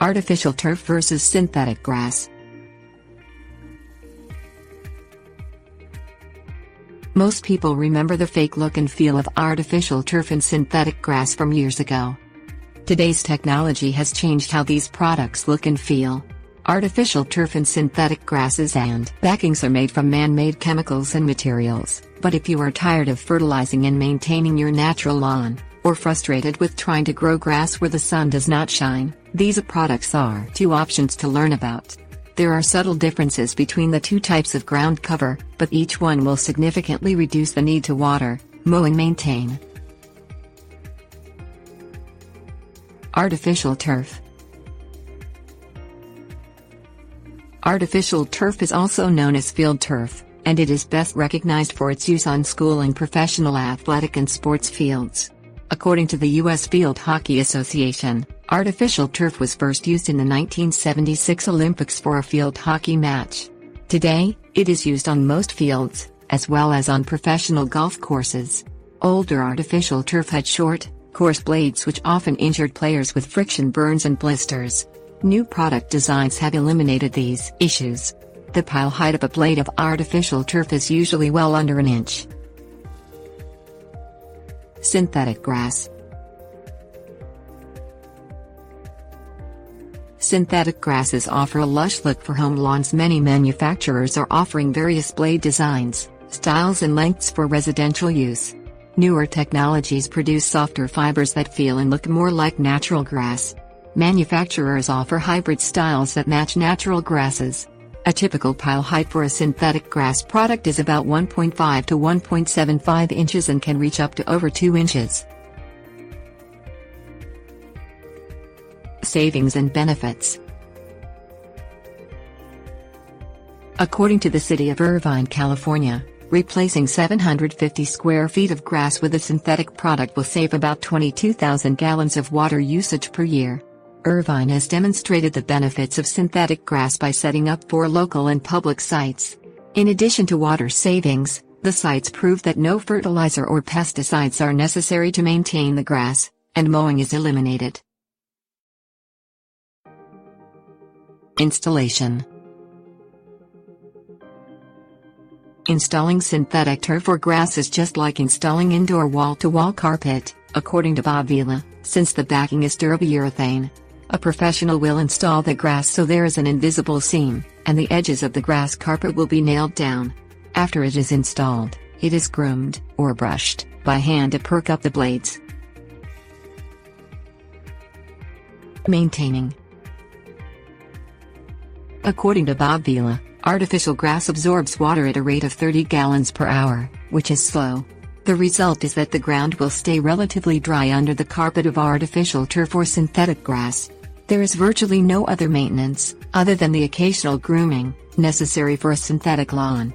Artificial turf versus synthetic grass. Most people remember the fake look and feel of artificial turf and synthetic grass from years ago. Today's technology has changed how these products look and feel. Artificial turf and synthetic grasses and backings are made from man-made chemicals and materials, but if you are tired of fertilizing and maintaining your natural lawn, or frustrated with trying to grow grass where the sun does not shine, these products are two options to learn about. There are subtle differences between the two types of ground cover, but each one will significantly reduce the need to water, mow and maintain. Artificial turf. Artificial turf is also known as field turf, and it is best recognized for its use on school and professional athletic and sports fields. According to the U.S. Field Hockey Association, artificial turf was first used in the 1976 Olympics for a field hockey match. Today, it is used on most fields, as well as on professional golf courses. Older artificial turf had short, coarse blades which often injured players with friction burns and blisters. New product designs have eliminated these issues. The pile height of a blade of artificial turf is usually well under an inch. Synthetic grass. Synthetic grasses offer a lush look for home lawns. Many manufacturers are offering various blade designs, styles and lengths for residential use. Newer technologies produce softer fibers that feel and look more like natural grass. Manufacturers offer hybrid styles that match natural grasses. A typical pile height for a synthetic grass product is about 1.5 to 1.75 inches and can reach up to over 2 inches. Savings and benefits. According to the city of Irvine, California, replacing 750 square feet of grass with a synthetic product will save about 22,000 gallons of water usage per year. Irvine has demonstrated the benefits of synthetic grass by setting up 4 local and public sites. In addition to water savings, the sites prove that no fertilizer or pesticides are necessary to maintain the grass, and mowing is eliminated. Installation. Installing synthetic turf or grass is just like installing indoor wall-to-wall carpet, according to Bob Vila, since the backing is durable urethane. A professional will install the grass so there is an invisible seam, and the edges of the grass carpet will be nailed down. After it is installed, it is groomed, or brushed, by hand to perk up the blades. Maintaining. According to Bob Vila, artificial grass absorbs water at a rate of 30 gallons per hour, which is slow. The result is that the ground will stay relatively dry under the carpet of artificial turf or synthetic grass. There is virtually no other maintenance, other than the occasional grooming, necessary for a synthetic lawn.